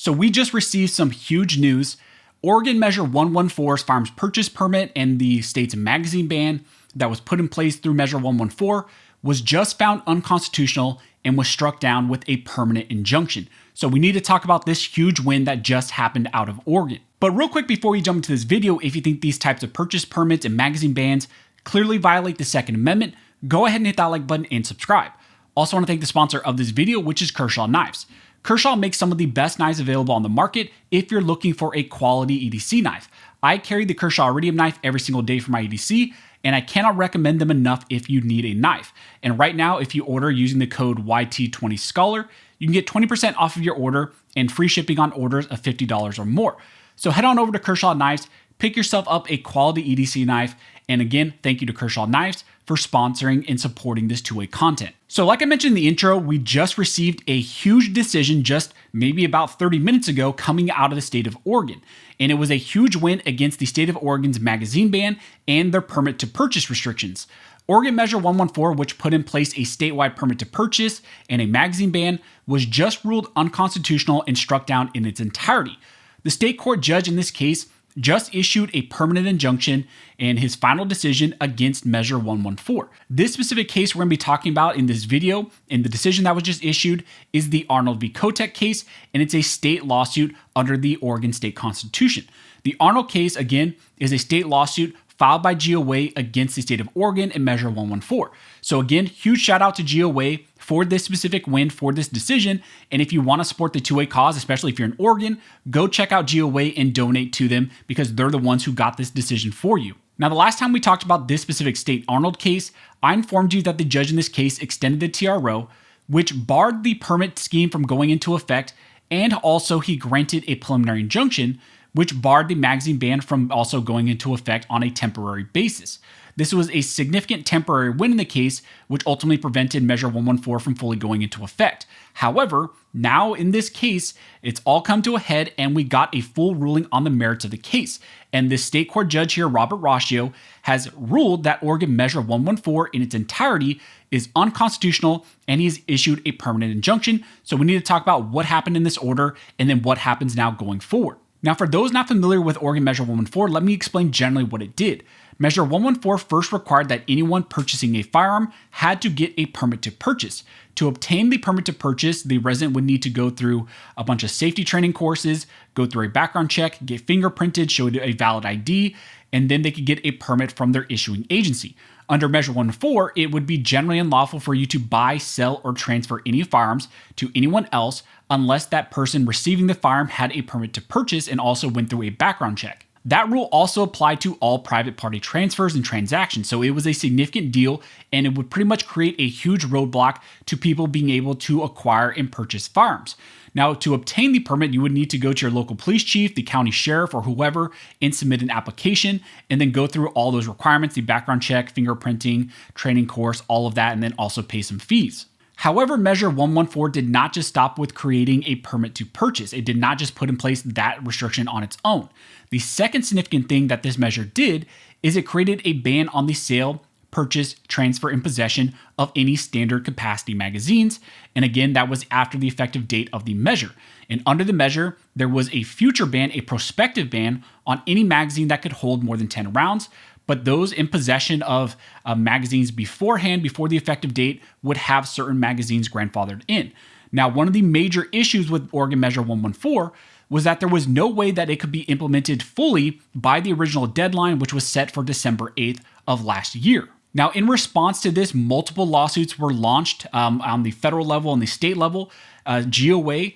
So we just received some huge news. Oregon Measure 114's firearms purchase permit and the state's magazine ban that was put in place through Measure 114 was just found unconstitutional and was struck down with a permanent injunction. So we need to talk about this huge win that just happened out of Oregon. But real quick before we jump into this video, if you think these types of purchase permits and magazine bans clearly violate the Second Amendment, go ahead and hit that like button and subscribe. Also want to thank the sponsor of this video, which is Kershaw Knives. Kershaw makes some of the best knives available on the market if you're looking for a quality EDC knife. I carry the Kershaw Iridium knife every single day for my EDC, and I cannot recommend them enough if you need a knife. And right now, if you order using the code YT20Scholar, you can get 20% off of your order and free shipping on orders of $50 or more. So head on over to Kershaw Knives, pick yourself up a quality EDC knife, and again, thank you to Kershaw Knives for sponsoring and supporting this two-way content. So like I mentioned in the intro, we just received a huge decision just maybe about 30 minutes ago coming out of the state of Oregon. And it was a huge win against the state of Oregon's magazine ban and their permit to purchase restrictions. Oregon Measure 114, which put in place a statewide permit to purchase and a magazine ban, was just ruled unconstitutional and struck down in its entirety. The state court judge in this case just issued a permanent injunction in his final decision against Measure 114. This specific case we're going to be talking about in this video, and the decision that was just issued, is the Arnold v. Kotek case, and it's a state lawsuit under the Oregon State Constitution. The Arnold case, again, is a state lawsuit filed by GOA against the state of Oregon in Measure 114. So again, huge shout out to GOA for this specific win, for this decision. And if you want to support the two-way cause, especially if you're in Oregon, go check out GOA and donate to them because they're the ones who got this decision for you. Now, the last time we talked about this specific state Arnold case, I informed you that the judge in this case extended the TRO, which barred the permit scheme from going into effect, and also he granted a preliminary injunction, which barred the magazine ban from also going into effect on a temporary basis. This was a significant temporary win in the case, which ultimately prevented Measure 114 from fully going into effect. However, now in this case, it's all come to a head and we got a full ruling on the merits of the case. And this state court judge here, Robert Roscio, has ruled that Oregon Measure 114 in its entirety is unconstitutional, and he's issued a permanent injunction. So we need to talk about what happened in this order and then what happens now going forward. Now, for those not familiar with Oregon Measure 114, let me explain generally what it did. Measure 114 first required that anyone purchasing a firearm had to get a permit to purchase. To obtain the permit to purchase, the resident would need to go through a bunch of safety training courses, go through a background check, get fingerprinted, show a valid ID, and then they could get a permit from their issuing agency. Under Measure 114, it would be generally unlawful for you to buy, sell, or transfer any firearms to anyone else unless that person receiving the firearm had a permit to purchase and also went through a background check. That rule also applied to all private party transfers and transactions, so it was a significant deal and it would pretty much create a huge roadblock to people being able to acquire and purchase firearms. Now, to obtain the permit, you would need to go to your local police chief, the county sheriff, or whoever, and submit an application, and then go through all those requirements, the background check, fingerprinting, training course, all of that, and then also pay some fees. However, Measure 114 did not just stop with creating a permit to purchase. It did not just put in place that restriction on its own. The second significant thing that this measure did is it created a ban on the sale, purchase, transfer, and possession of any standard capacity magazines. And again, that was after the effective date of the measure. And under the measure, there was a future ban, a prospective ban on any magazine that could hold more than 10 rounds. But those in possession of magazines beforehand, before the effective date, would have certain magazines grandfathered in. Now, one of the major issues with Oregon Measure 114 was that there was no way that it could be implemented fully by the original deadline, which was set for December 8th of last year. Now, in response to this, multiple lawsuits were launched on the federal level and the state level. GOA,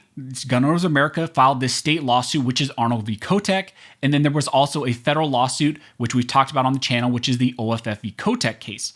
Gun Owners of America, filed this state lawsuit, which is Arnold v. Kotek. And then there was also a federal lawsuit, which we've talked about on the channel, which is the OFF v. Kotek case.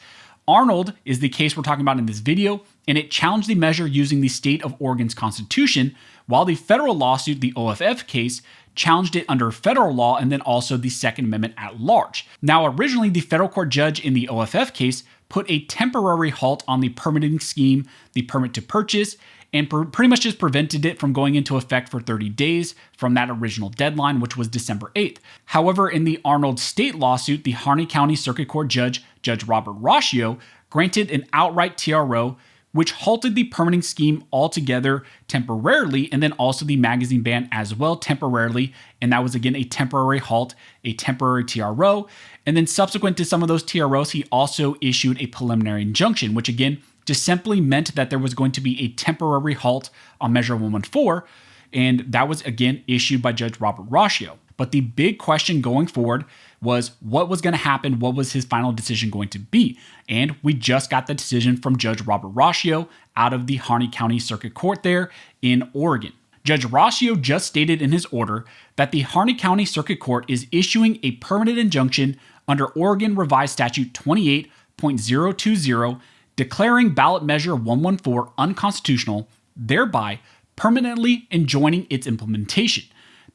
Arnold is the case we're talking about in this video, and it challenged the measure using the state of Oregon's constitution, while the federal lawsuit, the OFF case, challenged it under federal law and then also the Second Amendment at large. Now, originally, the federal court judge in the OFF case put a temporary halt on the permitting scheme, the permit to purchase, and pretty much just prevented it from going into effect for 30 days from that original deadline, which was December 8th. However, in the Arnold state lawsuit, the Harney County Circuit Court Judge Robert Roscio, granted an outright TRO, which halted the permitting scheme altogether temporarily, and then also the magazine ban as well temporarily. And that was again a temporary halt, a temporary TRO. And then subsequent to some of those TROs, he also issued a preliminary injunction, which again just simply meant that there was going to be a temporary halt on Measure 114. And that was again issued by Judge Robert Rocchio. But the big question going forward was what was going to happen? What was his final decision going to be? And we just got the decision from Judge Robert Rocchio out of the Harney County Circuit Court there in Oregon. Judge Rocchio just stated in his order that the Harney County Circuit Court is issuing a permanent injunction under Oregon Revised Statute 28.020, declaring ballot measure 114 unconstitutional, thereby permanently enjoining its implementation.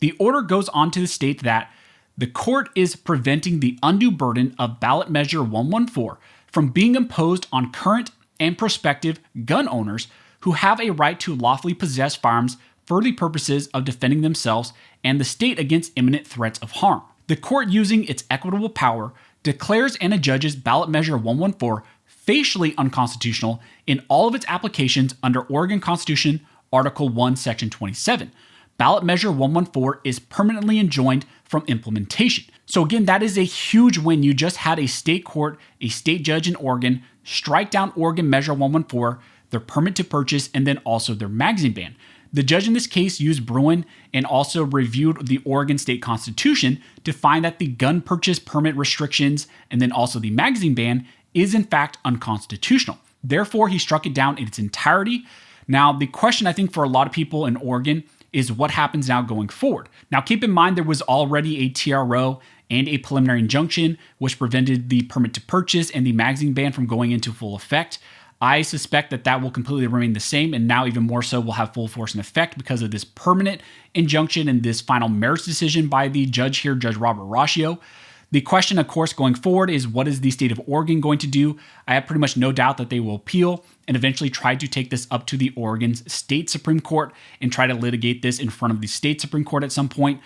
The order goes on to state that the court is preventing the undue burden of ballot measure 114 from being imposed on current and prospective gun owners who have a right to lawfully possess firearms for the purposes of defending themselves and the state against imminent threats of harm. The court, using its equitable power, declares and adjudges ballot measure 114 facially unconstitutional in all of its applications under Oregon Constitution, Article 1, Section 27. Ballot measure 114 is permanently enjoined from implementation. So again, that is a huge win. You just had a state court, a state judge in Oregon, strike down Oregon measure 114, their permit to purchase, and then also their magazine ban. The judge in this case used Bruin and also reviewed the Oregon state constitution to find that the gun purchase permit restrictions and then also the magazine ban is in fact unconstitutional. Therefore, he struck it down in its entirety. Now, the question I think for a lot of people in Oregon is what happens now going forward. Now, keep in mind there was already a TRO and a preliminary injunction which prevented the permit to purchase and the magazine ban from going into full effect. I suspect that that will completely remain the same, and now even more so will have full force and effect because of this permanent injunction and this final merits decision by the judge here, Judge Robert Rocchio. The question, of course, going forward is what is the state of Oregon going to do? I have pretty much no doubt that they will appeal and eventually try to take this up to the Oregon's state Supreme Court and try to litigate this in front of the state Supreme Court at some point.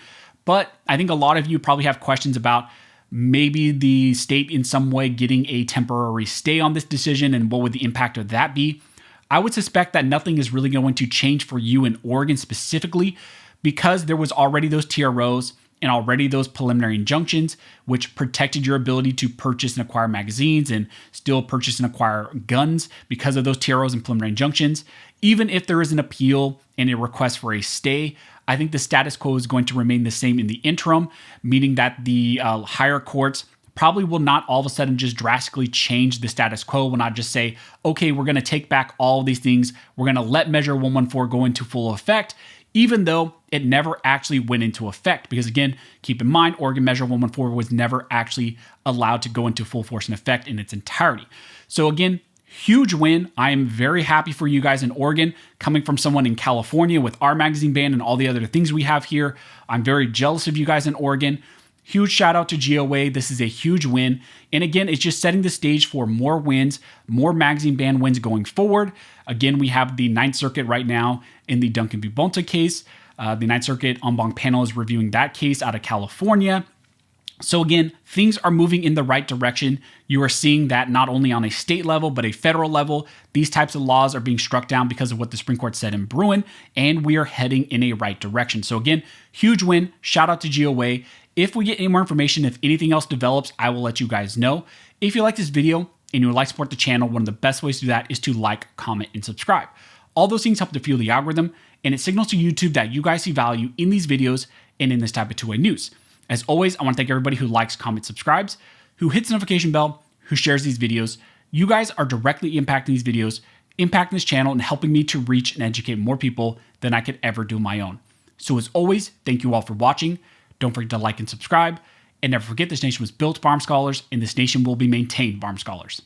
But I think a lot of you probably have questions about maybe the state in some way getting a temporary stay on this decision and what would the impact of that be. I would suspect that nothing is really going to change for you in Oregon specifically because there was already those TROs and already those preliminary injunctions, which protected your ability to purchase and acquire magazines and still purchase and acquire guns because of those TROs and preliminary injunctions. Even if there is an appeal and a request for a stay, I think the status quo is going to remain the same in the interim, meaning that the higher courts probably will not all of a sudden just drastically change the status quo, will not just say, okay, we're going to take back all of these things, we're going to let Measure 114 go into full effect, even though it never actually went into effect. Because again, keep in mind, Oregon Measure 114 was never actually allowed to go into full force and effect in its entirety. So again, huge win. I am very happy for you guys in Oregon. Coming from someone in California with our magazine ban and all the other things we have here, I'm very jealous of you guys in Oregon. Huge shout out to GOA. This is a huge win. And again, it's just setting the stage for more wins, more magazine ban wins going forward. Again, we have the Ninth Circuit right now in the Duncan v. Bonta case. The Ninth Circuit en banc panel is reviewing that case out of California. So again, things are moving in the right direction. You are seeing that not only on a state level, but a federal level, these types of laws are being struck down because of what the Supreme Court said in Bruin, and we are heading in a right direction. So again, huge win. Shout out to GOA. If we get any more information, if anything else develops, I will let you guys know. If you like this video and you would like to support the channel, one of the best ways to do that is to like, comment, and subscribe. All those things help to fuel the algorithm, and it signals to YouTube that you guys see value in these videos and in this type of two-way news. As always, I want to thank everybody who likes, comments, subscribes, who hits the notification bell, who shares these videos. You guys are directly impacting these videos, impacting this channel, and helping me to reach and educate more people than I could ever do my own. So as always, thank you all for watching. Don't forget to like and subscribe. And never forget, this nation was built by armed scholars, and this nation will be maintained by armed scholars.